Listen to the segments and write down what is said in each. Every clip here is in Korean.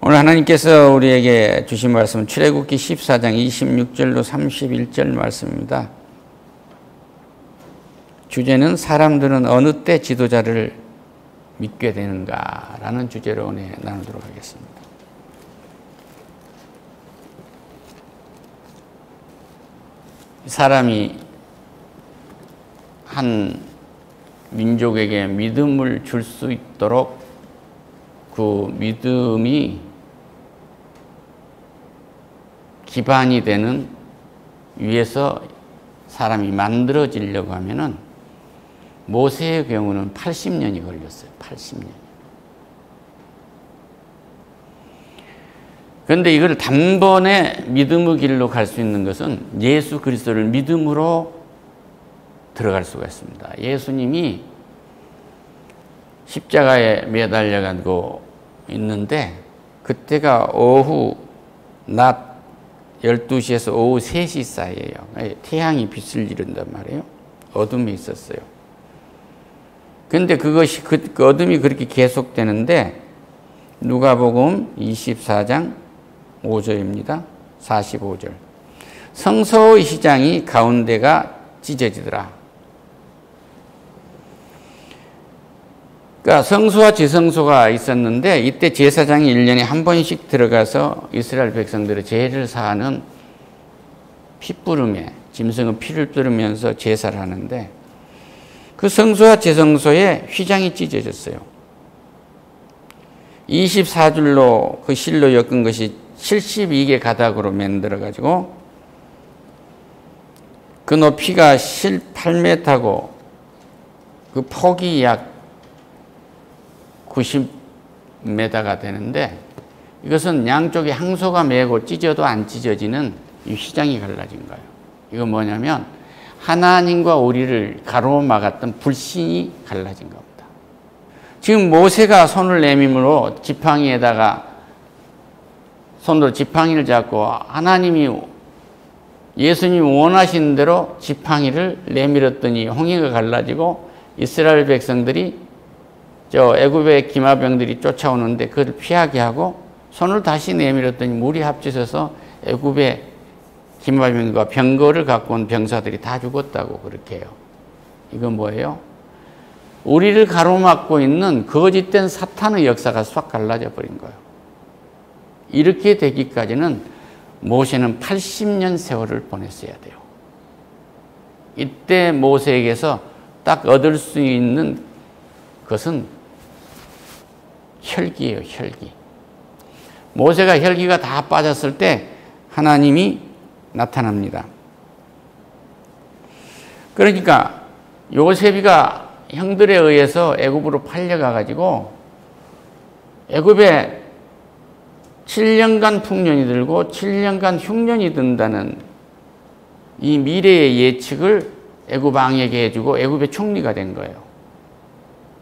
오늘 하나님께서 우리에게 주신 말씀은 출애굽기 14장 26절로 31절 말씀입니다. 주제는 사람들은 어느 때 지도자를 믿게 되는가라는 주제로 오늘 나누도록 하겠습니다. 사람이 한 민족에게 믿음을 줄 수 있도록 그 믿음이 기반이 되는 위에서 사람이 만들어지려고 하면은 모세의 경우는 80년이 걸렸어요. 80년. 그런데 이걸 단번에 믿음의 길로 갈 수 있는 것은 예수 그리스도를 믿음으로 들어갈 수가 있습니다. 예수님이 십자가에 매달려가지고 있는데 그때가 오후 낮 12시에서 오후 3시 사이에요. 태양이 빛을 잃는단 말이에요. 어둠이 있었어요. 근데 그것이 그 어둠이 그렇게 계속되는데 누가복음 24장 5절입니다. 45절. 성소의 휘장이 가운데가 찢어지더라. 그러니까 성소와 지성소가 있었는데 이때 제사장이 1년에 한 번씩 들어가서 이스라엘 백성들의 죄를 사하는 핏부름에 짐승의 피를 뿌리면서 제사를 하는데 그 성소와 지성소에 휘장이 찢어졌어요. 24줄로 그 실로 엮은 것이 72개 가닥으로 만들어가지고 그 높이가 8m고 그 폭이 약 90m가 되는데 이것은 양쪽에 항소가 매고 찢어도 안 찢어지는 이 휘장이 갈라진 거예요. 이건 뭐냐면 하나님과 우리를 가로막았던 불신이 갈라진 겁니다. 지금 모세가 손을 내밀므로 지팡이에다가 손으로 지팡이를 잡고 하나님이 예수님이 원하신 대로 지팡이를 내밀었더니 홍해가 갈라지고 이스라엘 백성들이 저 애굽의 기마병들이 쫓아오는데 그걸 피하게 하고 손을 다시 내밀었더니 물이 합쳐져서 애굽의 기마병과 병거를 갖고 온 병사들이 다 죽었다고 그렇게 해요. 이건 뭐예요? 우리를 가로막고 있는 거짓된 사탄의 역사가 싹 갈라져 버린 거예요. 이렇게 되기까지는 모세는 80년 세월을 보냈어야 돼요. 이때 모세에게서 딱 얻을 수 있는 것은 혈기예요, 혈기. 모세가 혈기가 다 빠졌을 때 하나님이 나타납니다. 그러니까 요셉이가 형들에 의해서 애굽으로 팔려가 가지고 애굽에 7년간 풍년이 들고 7년간 흉년이 든다는 이 미래의 예측을 애굽 왕에게 해주고 애굽의 총리가 된 거예요.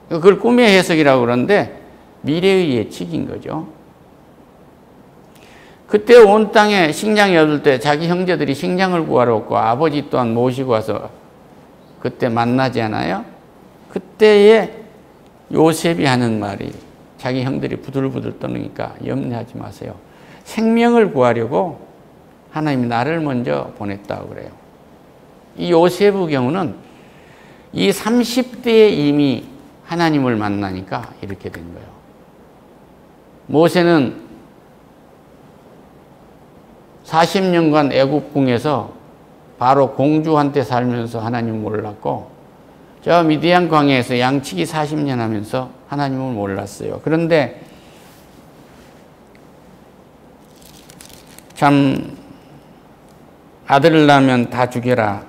그걸 꿈의 해석이라고 그러는데 미래의 예측인 거죠. 그때 온 땅에 식량이 없을 때 자기 형제들이 식량을 구하러 왔고 아버지 또한 모시고 와서 그때 만나지 않아요? 그때에 요셉이 하는 말이 자기 형들이 부들부들 떠니까 염려하지 마세요. 생명을 구하려고 하나님이 나를 먼저 보냈다고 그래요. 이 요셉의 경우는 이 30대에 이미 하나님을 만나니까 이렇게 된 거예요. 모세는 40년간 애굽궁에서 바로 공주한테 살면서 하나님을 몰랐고 저 미디안 광야에서 양치기 40년 하면서 하나님을 몰랐어요. 그런데 참 아들을 낳으면 다 죽여라.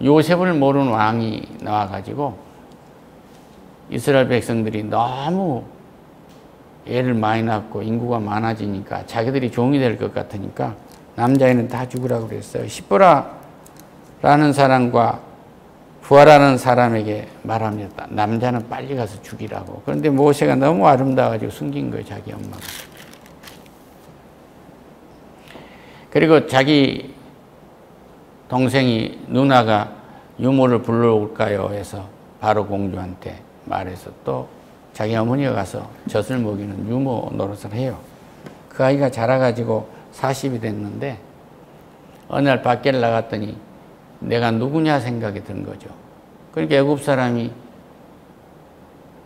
요셉을 모르는 왕이 나와가지고 이스라엘 백성들이 너무 애를 많이 낳고 인구가 많아지니까 자기들이 종이 될 것 같으니까 남자애는 다 죽으라고 그랬어요. 시보라라는 사람과 부하라는 사람에게 말합니다. 남자는 빨리 가서 죽이라고. 그런데 모세가 너무 아름다워가지고 숨긴 거예요, 자기 엄마가. 그리고 자기 동생이 누나가 유모를 불러올까요 해서 바로 공주한테 말해서 또 자기 어머니가 가서 젖을 먹이는 유모 노릇을 해요. 그 아이가 자라가지고 40이 됐는데 어느 날 밖에 나갔더니 내가 누구냐 생각이 든 거죠. 그러니까 애굽 사람이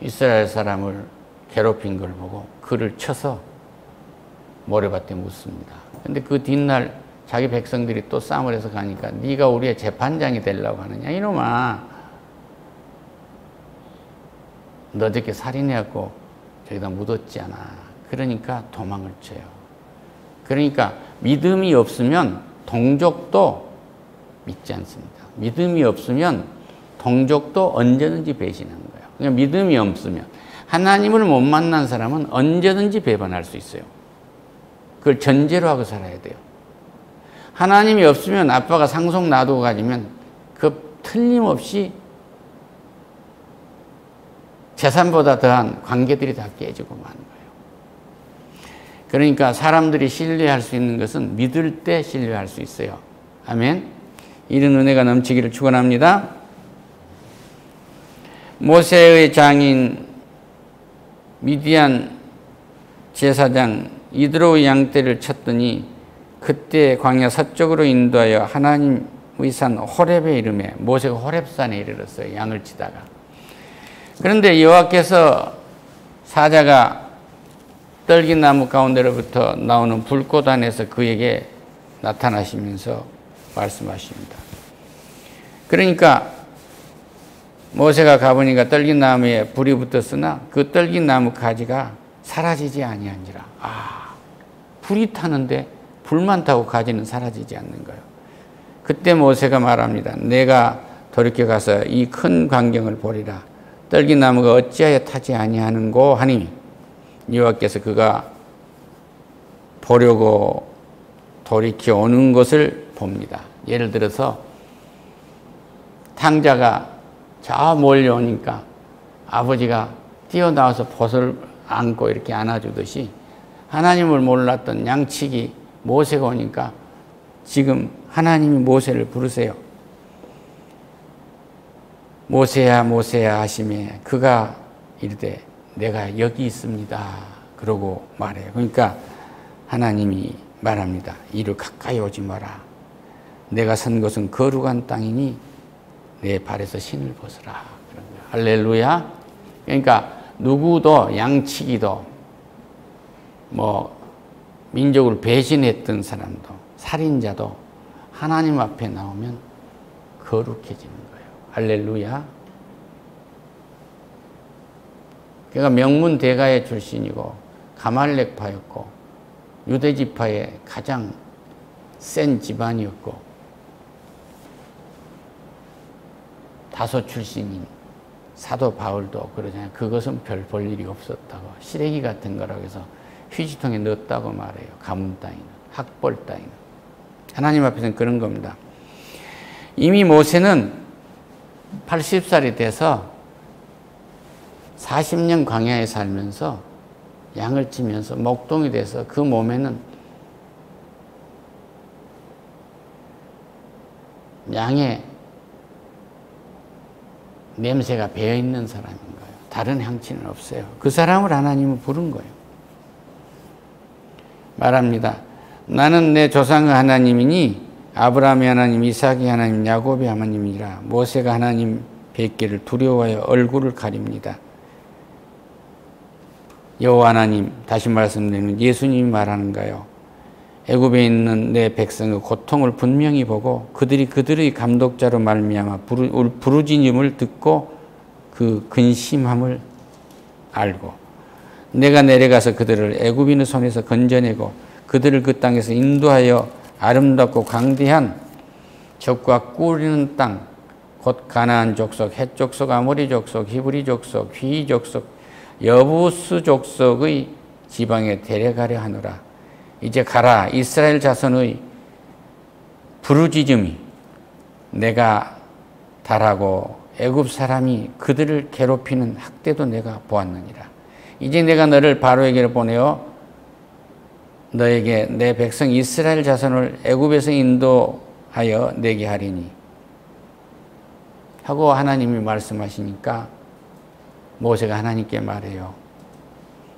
이스라엘 사람을 괴롭힌 걸 보고 그를 쳐서 모래밭에 묻습니다. 근데 그 뒷날 자기 백성들이 또 싸움을 해서 가니까 네가 우리의 재판장이 되려고 하느냐 이놈아, 너 저렇게 살인해갖고 저기다 묻었잖아. 그러니까 도망을 쳐요. 그러니까 믿음이 없으면 동족도 믿지 않습니다. 믿음이 없으면 동족도 언제든지 배신하는 거예요. 그러니까 믿음이 없으면, 하나님을 못 만난 사람은 언제든지 배반할 수 있어요. 그걸 전제로 하고 살아야 돼요. 하나님이 없으면 아빠가 상속 놔두고 가지면 그 틀림없이 재산보다 더한 관계들이 다 깨지고 마는 거예요. 그러니까 사람들이 신뢰할 수 있는 것은 믿을 때 신뢰할 수 있어요. 아멘. 이런 은혜가 넘치기를 축원합니다. 모세의 장인 미디안 제사장 이드로의 양떼를 쳤더니 그때 광야 서쪽으로 인도하여 하나님의 산 호렙에 이르매 모세가 호렙산에 이르렀어요. 양을 치다가. 그런데 여호와께서 사자가 떨기나무 가운데로부터 나오는 불꽃 안에서 그에게 나타나시면서 말씀하십니다. 그러니까 모세가 가보니까 떨기나무에 불이 붙었으나 그 떨기나무 가지가 사라지지 아니한지라. 불이 타는데 불만 타고 가지는 사라지지 않는 거예요. 그때 모세가 말합니다. 내가 돌이켜 가서 이 큰 광경을 보리라. 떨기나무가 어찌하여 타지 아니하는고 하니 여호와께서 그가 보려고 돌이켜 오는 것을 봅니다. 예를 들어서 탕자가 저 몰려오니까 아버지가 뛰어나와서 벗을 안고 이렇게 안아주듯이 하나님을 몰랐던 양치기 모세가 오니까 지금 하나님이 모세를 부르세요. 모세야 모세야 하시매 그가 이르되 내가 여기 있습니다. 그러고 말해요. 그러니까 하나님이 말합니다. 이를 가까이 오지 마라. 내가 선 곳은 거룩한 땅이니 내 발에서 신을 벗으라. 할렐루야. 그러니까 누구도 양치기도 민족을 배신했던 사람도 살인자도 하나님 앞에 나오면 거룩해지는 거예요. 할렐루야. 그가 명문 대가의 출신이고 가말렉파였고 유대지파의 가장 센 집안이었고 다소 출신인 사도 바울도 그러잖아요. 그것은 별 볼 일이 없었다고. 시래기 같은 거라고 해서 휴지통에 넣었다고 말해요. 가문 따위는, 학벌 따위는. 하나님 앞에서는 그런 겁니다. 이미 모세는 80살이 돼서 40년 광야에 살면서 양을 치면서 목동이 돼서 그 몸에는 양의 냄새가 배어있는 사람인 거예요. 다른 향취는 없어요. 그 사람을 하나님은 부른 거예요. 말합니다. 나는 내 조상의 하나님이니 아브라함의 하나님, 이삭의 하나님, 야곱의 하나님이라. 모세가 하나님 뵙기를 두려워하여 얼굴을 가립니다. 여호와 하나님, 다시 말씀드리면 예수님이 말하는가요? 애굽에 있는 내 백성의 고통을 분명히 보고 그들의 감독자로 말미암아 부르짖음을 듣고 그 근심함을 알고 내가 내려가서 그들을 애굽인의 손에서 건져내고 그들을 그 땅에서 인도하여 아름답고 광대한 젖과 꿀이는 땅 곧 가나안 족속, 헷 족속, 아모리 족속, 히브리 족속, 휘 족속, 여부스 족속의 지방에 데려가려 하노라. 이제 가라. 이스라엘 자손의 부르짖음이 내가 달하고 애굽 사람이 그들을 괴롭히는 학대도 내가 보았느니라. 이제 내가 너를 바로에게로 보내어 너에게 내 백성 이스라엘 자손을 애굽에서 인도하여 내게 하리니 하고 하나님이 말씀하시니까 모세가 하나님께 말해요.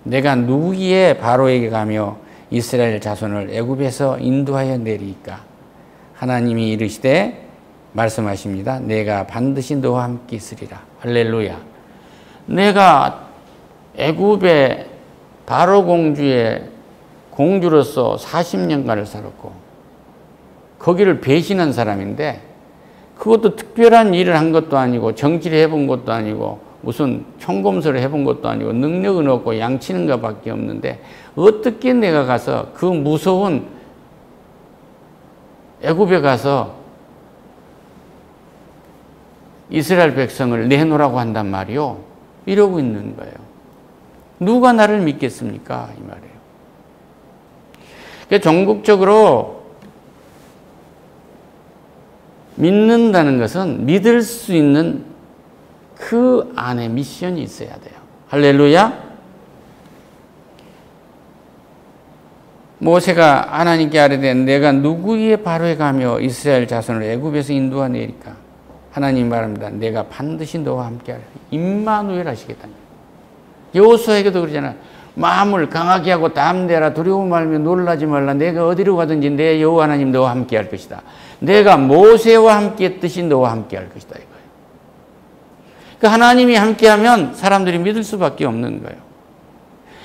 내가 누구의 바로에게 가며 이스라엘 자손을 애굽에서 인도하여 내리까. 하나님이 이르시되 말씀하십니다. 내가 반드시 너와 함께 있으리라. 할렐루야. 내가 애굽의 바로 공주의 공주로서 40년간을 살았고 거기를 배신한 사람인데 그것도 특별한 일을 한 것도 아니고 정치를 해본 것도 아니고 무슨 총검술을 해본 것도 아니고 능력은 없고 양치는 것밖에 없는데 어떻게 내가 가서 그 무서운 애굽에 가서 이스라엘 백성을 내놓으라고 한단 말이요. 이러고 있는 거예요. 누가 나를 믿겠습니까? 이 말이에요. 그러니까 전국적으로 믿는다는 것은 믿을 수 있는 그 안에 미션이 있어야 돼요. 할렐루야. 모세가 하나님께 아뢰되 내가 누구의 바로에 가며 이스라엘 자손을 애굽에서 인도하내리까. 하나님 말합니다. 내가 반드시 너와 함께하리라. 임마누엘 하시겠다. 여호수아에게도 그러잖아요. 마음을 강하게 하고 담대하라. 두려워 말며 놀라지 말라. 내가 어디로 가든지 내 여호와 하나님 너와 함께할 것이다. 내가 모세와 함께했듯이 너와 함께할 것이다. 이거예요. 그러니까 하나님이 함께하면 사람들이 믿을 수밖에 없는 거예요.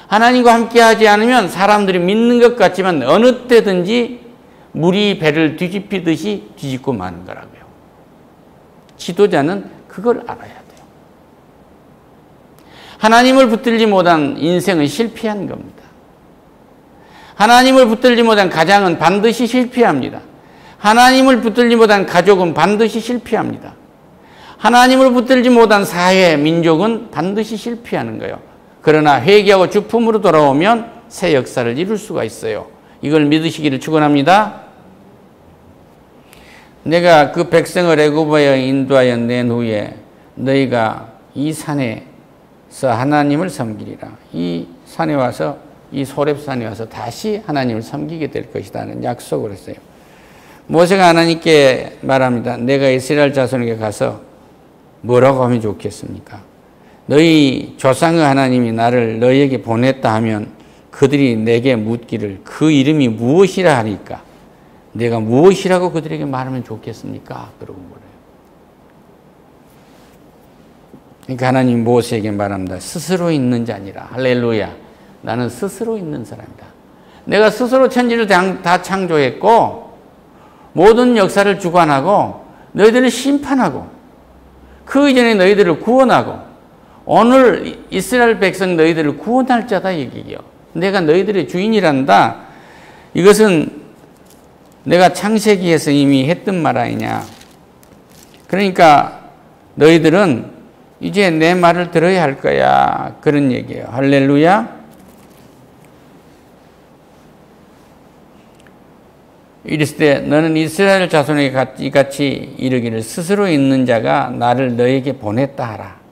하나님과 함께하지 않으면 사람들이 믿는 것 같지만 어느 때든지 물이 배를 뒤집히듯이 뒤집고 마는 거라고요. 지도자는 그걸 알아야 돼요. 하나님을 붙들지 못한 인생은 실패한 겁니다. 하나님을 붙들지 못한 가장은 반드시 실패합니다. 하나님을 붙들지 못한 가족은 반드시 실패합니다. 하나님을 붙들지 못한 사회, 민족은 반드시 실패하는 거예요. 그러나 회개하고 주품으로 돌아오면 새 역사를 이룰 수가 있어요. 이걸 믿으시기를 축원합니다. 내가 그 백성을 애굽에 인도하여 낸 후에 너희가 이 산에서 하나님을 섬기리라. 이 산에 와서 이 호렙산에 와서 다시 하나님을 섬기게 될 것이라는 약속을 했어요. 모세가 하나님께 말합니다. 내가 이스라엘 자손에게 가서 뭐라고 하면 좋겠습니까? 너희 조상의 하나님이 나를 너희에게 보냈다 하면 그들이 내게 묻기를 그 이름이 무엇이라 하니까 내가 무엇이라고 그들에게 말하면 좋겠습니까? 그러고 그래요. 그러니까 하나님 모세에게 말합니다. 스스로 있는 자니라. 할렐루야. 나는 스스로 있는 사람이다. 내가 스스로 천지를 다 창조했고 모든 역사를 주관하고 너희들을 심판하고 그 이전에 너희들을 구원하고 오늘 이스라엘 백성 너희들을 구원할 자다 얘기요. 내가 너희들의 주인이란다. 이것은 내가 창세기에서 이미 했던 말 아니냐. 그러니까 너희들은 이제 내 말을 들어야 할 거야. 그런 얘기예요. 할렐루야. 이르시되 너는 이스라엘 자손에게 이같이 이르기를 스스로 있는 자가 나를 너에게 보냈다 하라.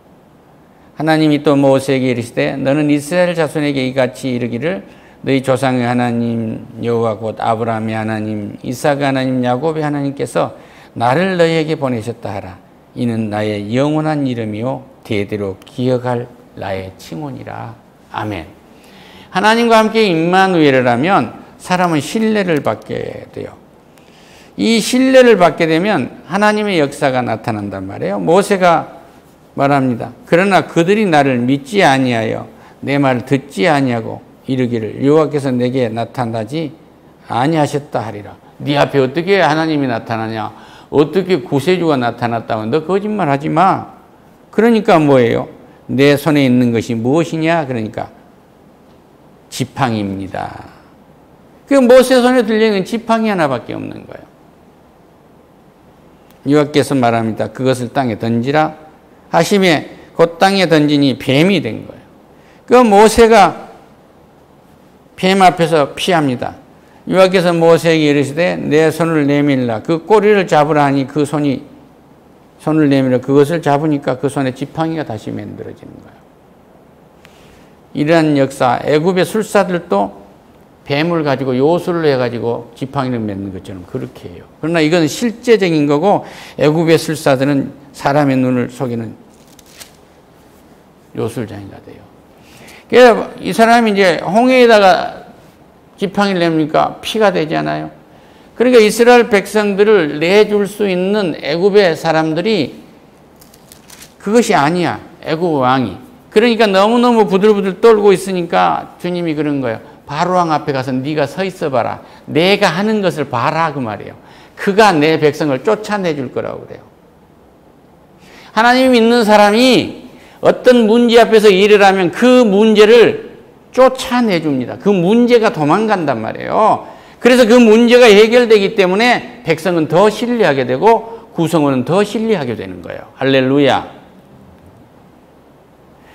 하나님이 또 모세에게 이르시되 너는 이스라엘 자손에게 이같이 이르기를 너희 조상의 하나님 여호와 곧 아브라함의 하나님 이삭의 하나님 야곱의 하나님께서 나를 너희에게 보내셨다 하라. 이는 나의 영원한 이름이요 대대로 기억할 나의 칭호니라. 아멘. 하나님과 함께 임마누엘을 하면 사람은 신뢰를 받게 돼요. 이 신뢰를 받게 되면 하나님의 역사가 나타난단 말이에요. 모세가 말합니다. 그러나 그들이 나를 믿지 아니하여 내 말을 듣지 아니하고 이르기를 여호와께서 내게 나타나지 아니하셨다 하리라. 네 앞에 어떻게 하나님이 나타나냐? 어떻게 구세주가 나타났다면 너 거짓말 하지 마. 그러니까 뭐예요? 내 손에 있는 것이 무엇이냐? 그러니까 지팡이입니다. 그 모세 손에 들려있는 지팡이 하나밖에 없는 거예요. 여호와께서 말합니다. 그것을 땅에 던지라 하심에 그 땅에 던지니 뱀이 된 거예요. 그 모세가 뱀 앞에서 피합니다. 여호와께서 모세에게 이르시되 내 손을 내밀라. 그 꼬리를 잡으라 하니 그 손을 내밀어 그것을 잡으니까 그 손에 지팡이가 다시 만들어지는 거예요. 이러한 역사, 애굽의 술사들도 뱀을 가지고 요술을 해가지고 지팡이를 맺는 것처럼 그렇게 해요. 그러나 이건 실제적인 거고 애굽의 술사들은 사람의 눈을 속이는 요술장이가 돼요. 그래서 이 사람이 이제 홍해에다가 지팡이를 내니까 피가 되잖아요. 그러니까 이스라엘 백성들을 내줄 수 있는 애굽의 사람들이 그것이 아니야. 애굽 왕이. 그러니까 너무너무 부들부들 떨고 있으니까 주님이 그런 거예요. 바로왕 앞에 가서 네가 서 있어 봐라. 내가 하는 것을 봐라 그 말이에요. 그가 내 백성을 쫓아내줄 거라고 그래요. 하나님 믿는 사람이 어떤 문제 앞에서 일을 하면 그 문제를 쫓아내줍니다. 그 문제가 도망간단 말이에요. 그래서 그 문제가 해결되기 때문에 백성은 더 신뢰하게 되고 구성원은 더 신뢰하게 되는 거예요. 할렐루야.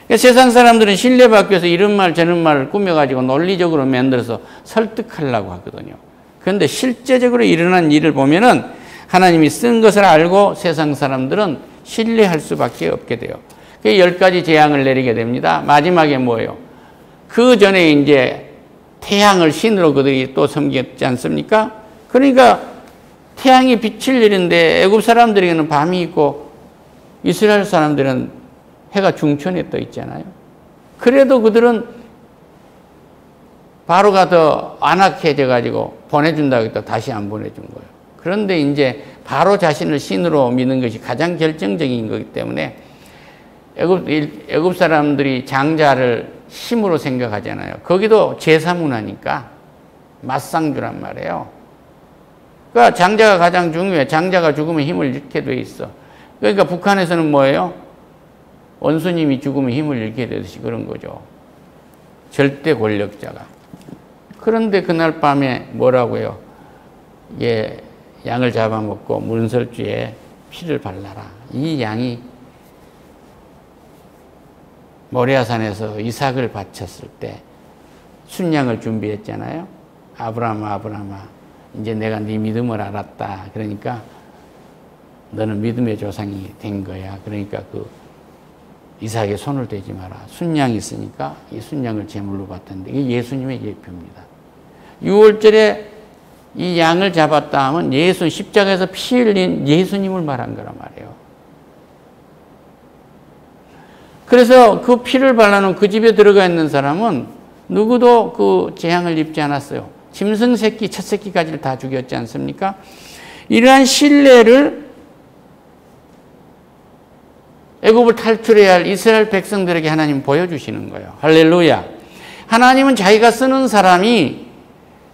그러니까 세상 사람들은 신뢰받기 위해서 이런 말 저런 말을 꾸며가지고 논리적으로 만들어서 설득하려고 하거든요. 그런데 실제적으로 일어난 일을 보면은 하나님이 쓴 것을 알고 세상 사람들은 신뢰할 수밖에 없게 돼요. 그 10가지 재앙을 내리게 됩니다. 마지막에 뭐예요? 그 전에 이제 태양을 신으로 그들이 또 섬겼지 않습니까? 그러니까 태양이 빛을 내리는데 애굽 사람들에게는 밤이 있고 이스라엘 사람들은 해가 중천에 떠 있잖아요. 그래도 그들은 바로가 더 안악해져 가지고 보내준다고 했다 다시 안 보내준 거예요. 그런데 이제 바로 자신을 신으로 믿는 것이 가장 결정적인 거기 때문에 애굽 사람들이 장자를 힘으로 생각하잖아요. 거기도 제사 문화니까 맞상주란 말이에요. 그러니까 장자가 가장 중요해. 장자가 죽으면 힘을 잃게 돼 있어. 그러니까 북한에서는 뭐예요? 원수님이 죽으면 힘을 잃게 되듯이 그런 거죠. 절대 권력자가. 그런데 그날 밤에 뭐라고요? 예, 양을 잡아먹고 문설주에 피를 발라라. 이 양이 모리아산에서 이삭을 바쳤을 때 순양을 준비했잖아요. 아브라함아 이제 내가 네 믿음을 알았다. 그러니까 너는 믿음의 조상이 된 거야. 그러니까 그 이삭에 손을 대지 마라. 순양이 있으니까 이 순양을 제물로 받았는데 이게 예수님의 예표입니다. 6월절에 이 양을 잡았다 하면 예수 십자가에서 피 흘린 예수님을 말한 거란 말이에요. 그래서 그 피를 발라놓은 그 집에 들어가 있는 사람은 누구도 그 재앙을 입지 않았어요. 짐승 새끼, 첫 새끼까지를 다 죽였지 않습니까? 이러한 신뢰를 애굽을 탈출해야 할 이스라엘 백성들에게 하나님 보여주시는 거예요. 할렐루야. 하나님은 자기가 쓰는 사람이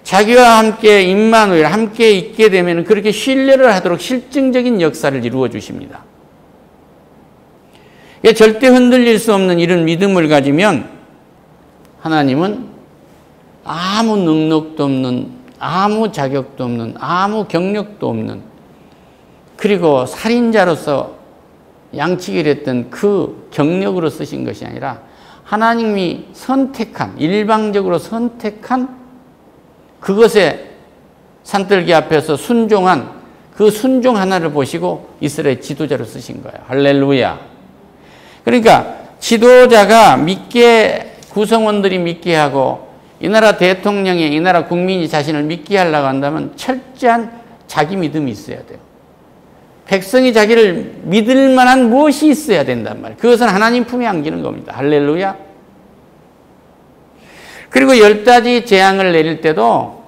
자기와 함께 임마누엘 함께 있게 되면 그렇게 신뢰를 하도록 실증적인 역사를 이루어 주십니다. 절대 흔들릴 수 없는 이런 믿음을 가지면 하나님은 아무 능력도 없는, 아무 자격도 없는, 아무 경력도 없는, 그리고 살인자로서 양치기를 했던 그 경력으로 쓰신 것이 아니라 하나님이 선택한, 일방적으로 선택한 그것에 산들기 앞에서 순종한 그 순종 하나를 보시고 이스라엘 지도자로 쓰신 거예요. 할렐루야. 그러니까 지도자가 믿게, 구성원들이 믿게 하고 이 나라 대통령이, 이 나라 국민이 자신을 믿게 하려고 한다면 철저한 자기 믿음이 있어야 돼요. 백성이 자기를 믿을 만한 무엇이 있어야 된단 말이에요. 그것은 하나님 품에 안기는 겁니다. 할렐루야. 그리고 10가지 재앙을 내릴 때도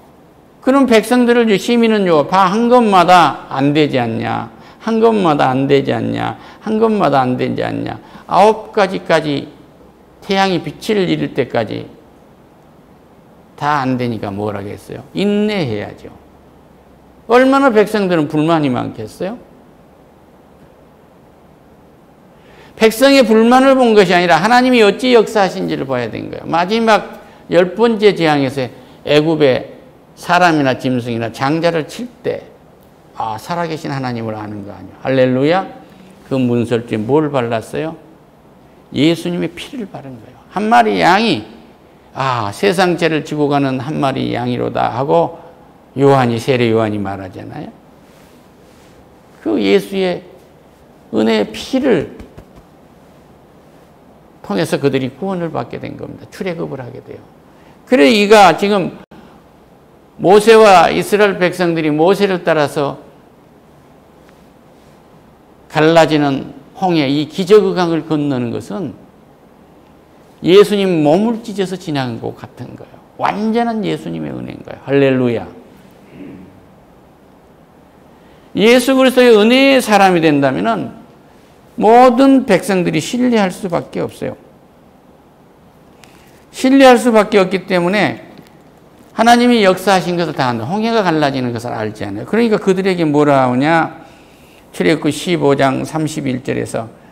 그런 백성들을 시민은요, 한 것마다 안 되지 않냐, 한 것마다 안 되지 않냐, 한 것마다 안 되지 않냐, 9가지까지 태양이 빛을 잃을 때까지 다 안 되니까 뭘 하겠어요? 인내해야죠. 얼마나 백성들은 불만이 많겠어요? 백성의 불만을 본 것이 아니라 하나님이 어찌 역사하신지를 봐야 된 거예요. 마지막 10번째 재앙에서 애굽의 사람이나 짐승이나 장자를 칠 때 살아계신 하나님을 아는 거 아니에요. 할렐루야. 그 문설주에 뭘 발랐어요? 예수님의 피를 바른 거예요. 한 마리 양이 세상 죄를 지고 가는 한 마리 양이로다 하고 요한이, 세례 요한이 말하잖아요. 그 예수의 은혜의 피를 통해서 그들이 구원을 받게 된 겁니다. 출애굽을 하게 돼요. 그래 이가 지금 모세와 이스라엘 백성들이 모세를 따라서 갈라지는 홍해, 이 기적의 강을 건너는 것은 예수님 몸을 찢어서 지나간 것 같은 거예요. 완전한 예수님의 은혜인 거예요. 할렐루야. 예수 그리스도의 은혜의 사람이 된다면 모든 백성들이 신뢰할 수밖에 없어요. 신뢰할 수밖에 없기 때문에 하나님이 역사하신 것을 다 안다. 홍해가 갈라지는 것을 알지 않아요. 그러니까 그들에게 뭐라 하냐? 출애굽기 15장 31절에서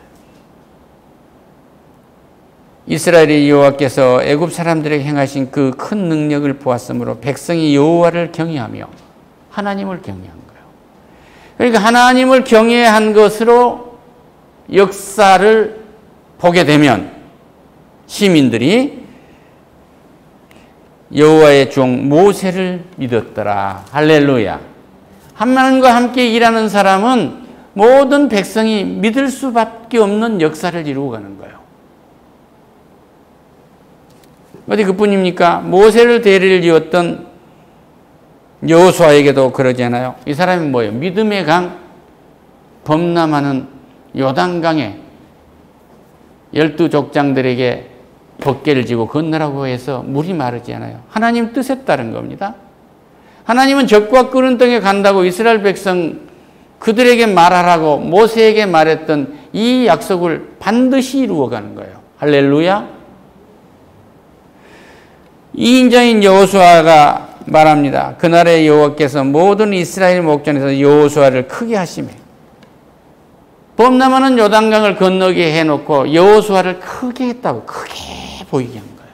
이스라엘의 여호와께서 애굽 사람들에게 행하신 그 큰 능력을 보았으므로 백성이 여호와를 경외하며 하나님을 경외한 거예요. 그러니까 하나님을 경외한 것으로 역사를 보게 되면 시민들이 여호와의 종 모세를 믿었더라. 할렐루야. 하나님과 함께 일하는 사람은 모든 백성이 믿을 수밖에 없는 역사를 이루고 가는 거예요. 어디 그뿐입니까? 모세를 대리를 이었던 여호수아에게도 그러잖아요. 이 사람이 뭐예요? 믿음의 강, 범람하는 요단강에 12족장들에게 벗개를 지고 건너라고 해서 물이 마르지 않아요. 하나님 뜻에 따른 겁니다. 하나님은 적과 끓는 땅에 간다고 이스라엘 백성 그들에게 말하라고 모세에게 말했던 이 약속을 반드시 이루어가는 거예요. 할렐루야. 이인자인 여호수아가 말합니다. 그날에 여호와께서 모든 이스라엘 목전에서 여호수아를 크게 하시매 범람하는 요단강을 건너게 해놓고 여호수아를 크게 했다고 크게 보이게 한 거예요.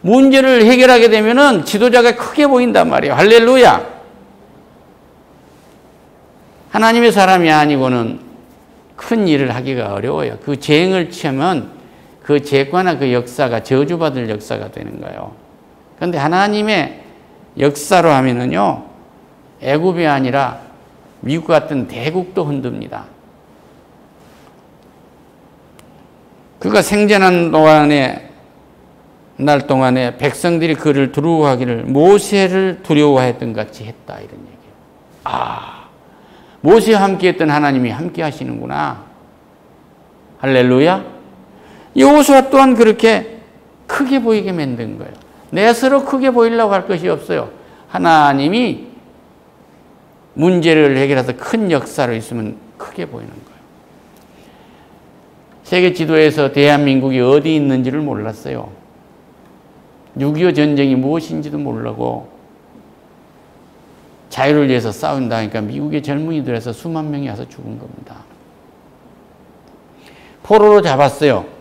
문제를 해결하게 되면은 지도자가 크게 보인단 말이에요. 할렐루야. 하나님의 사람이 아니고는 큰 일을 하기가 어려워요. 그 재앙을 치면 그 재과나 그 역사가 저주받을 역사가 되는 거예요. 그런데 하나님의 역사로 하면은요, 애굽이 아니라 미국 같은 대국도 흔듭니다. 그가 생전한 날 동안에 백성들이 그를 두려워하기를 모세를 두려워했던 같이 했다. 이런 얘기예요. 아, 모세와 함께 했던 하나님이 함께 하시는구나. 할렐루야. 여호수아 또한 그렇게 크게 보이게 만든 거예요. 내 스스로 크게 보이려고 할 것이 없어요. 하나님이 문제를 해결해서 큰 역사로 있으면 크게 보이는 거예요. 세계 지도에서 대한민국이 어디 있는지를 몰랐어요. 6.25 전쟁이 무엇인지도 모르고 자유를 위해서 싸운다니까 미국의 젊은이들에서 수만 명이 와서 죽은 겁니다. 포로로 잡았어요.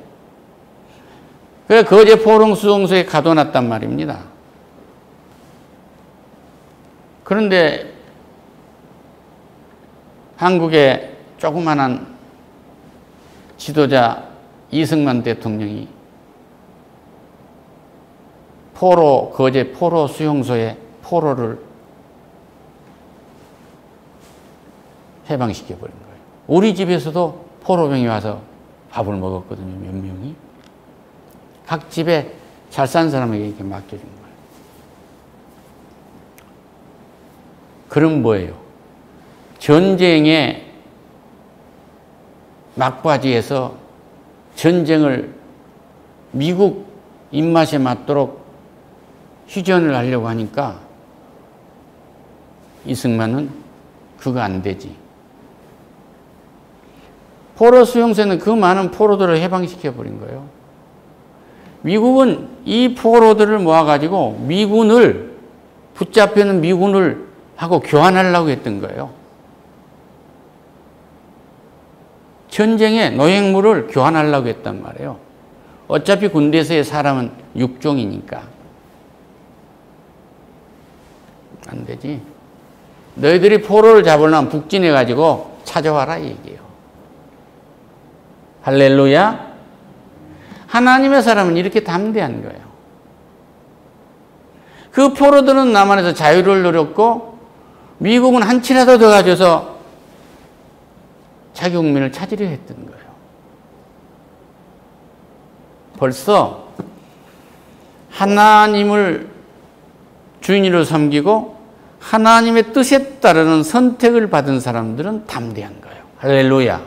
그래서 거제 포롱 수용소에 가둬놨단 말입니다. 그런데 한국의 조그만한 지도자 이승만 대통령이 거제 포로 수용소에 포로를 해방시켜버린 거예요. 우리 집에서도 포로병이 와서 밥을 먹었거든요. 몇 명이. 각 집에 잘 산 사람에게 이렇게 맡겨준 거예요. 그럼 뭐예요? 전쟁의 막바지에서 전쟁을 미국 입맛에 맞도록 휴전을 하려고 하니까 이승만은 그거 안 되지. 포로 수용소는 그 많은 포로들을 해방시켜버린 거예요. 미국은 이 포로들을 모아가지고 미군을, 붙잡혀있는 미군을 하고 교환하려고 했던 거예요. 전쟁에 노획물을 교환하려고 했단 말이에요. 어차피 군대에서의 사람은 육종이니까. 안 되지. 너희들이 포로를 잡으려면 북진해가지고 찾아와라 이 얘기예요. 할렐루야. 하나님의 사람은 이렇게 담대한 거예요. 그 포로들은 남한에서 자유를 누렸고 미국은 한치라도 더 가져서 자기 국민을 찾으려 했던 거예요. 벌써 하나님을 주인으로 섬기고 하나님의 뜻에 따르는 선택을 받은 사람들은 담대한 거예요. 할렐루야.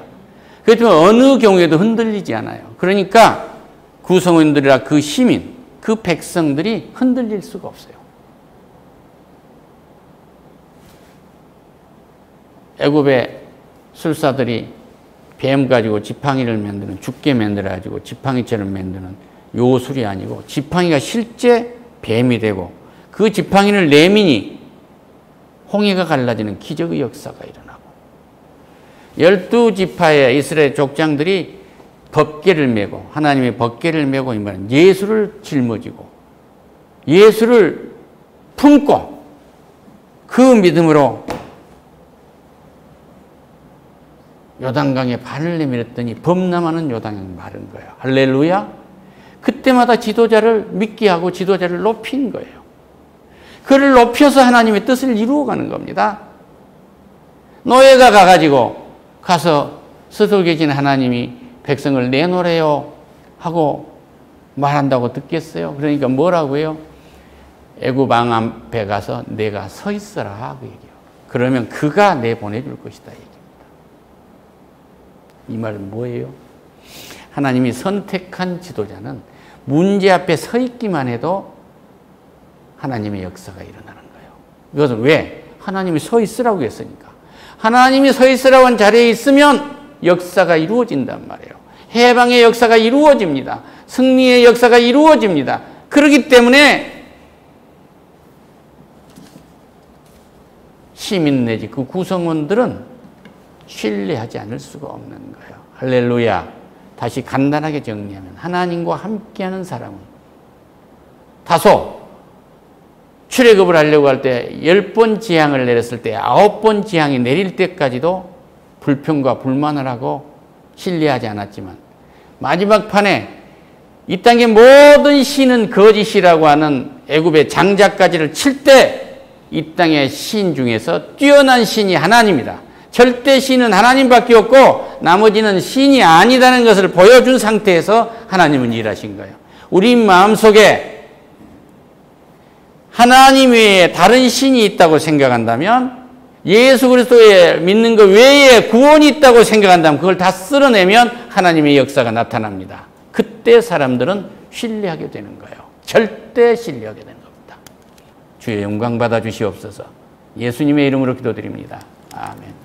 그렇지만 어느 경우에도 흔들리지 않아요. 그러니까 구성원들이라 그 시민, 그 백성들이 흔들릴 수가 없어요. 애굽의 술사들이 뱀 가지고 지팡이를 만드는, 죽게 만들어가지고 지팡이처럼 만드는 요술이 아니고 지팡이가 실제 뱀이 되고 그 지팡이를 내미니 홍해가 갈라지는 기적의 역사가 일어나고 12지파의 이스라엘 족장들이 법궤를 메고 하나님의 법궤를 메고 이 말은 예수를 짊어지고 예수를 품고 그 믿음으로 요단강에 발을 내밀었더니 범람하는 요단강이 마른 거예요. 할렐루야. 그때마다 지도자를 믿게 하고 지도자를 높인 거예요. 그를 높여서 하나님의 뜻을 이루어가는 겁니다. 노예가 가서 스스로 계신 하나님이 백성을 내놓으래요 하고 말한다고 듣겠어요? 그러니까 뭐라고 해요? 애굽 왕 앞에 가서 내가 서 있어라 하고 얘기해요. 그러면 그가 내보내줄 것이다 얘기입니다. 이 말은 뭐예요? 하나님이 선택한 지도자는 문제 앞에 서 있기만 해도 하나님의 역사가 일어나는 거예요. 이것은 왜? 하나님이 서 있으라고 했으니까. 하나님이 서 있으라고 한 자리에 있으면 역사가 이루어진단 말이에요. 해방의 역사가 이루어집니다. 승리의 역사가 이루어집니다. 그렇기 때문에 시민 내지 그 구성원들은 신뢰하지 않을 수가 없는 거예요. 할렐루야. 다시 간단하게 정리하면 하나님과 함께하는 사람은 다소 출애굽을 하려고 할 때 10번 지향을 내렸을 때 9번 지향이 내릴 때까지도 불평과 불만을 하고 신뢰하지 않았지만 마지막 판에 이 땅의 모든 신은 거짓이라고 하는 애굽의 장자까지를 칠 때 이 땅의 신 중에서 뛰어난 신이 하나님이다. 절대 신은 하나님밖에 없고 나머지는 신이 아니다는 것을 보여준 상태에서 하나님은 일하신 거예요. 우리 마음속에 하나님 외에 다른 신이 있다고 생각한다면 예수 그리스도에 믿는 것 외에 구원이 있다고 생각한다면 그걸 다 쓸어내면 하나님의 역사가 나타납니다. 그때 사람들은 신뢰하게 되는 거예요. 절대 신뢰하게 되는 겁니다. 주의 영광 받아 주시옵소서. 예수님의 이름으로 기도드립니다. 아멘.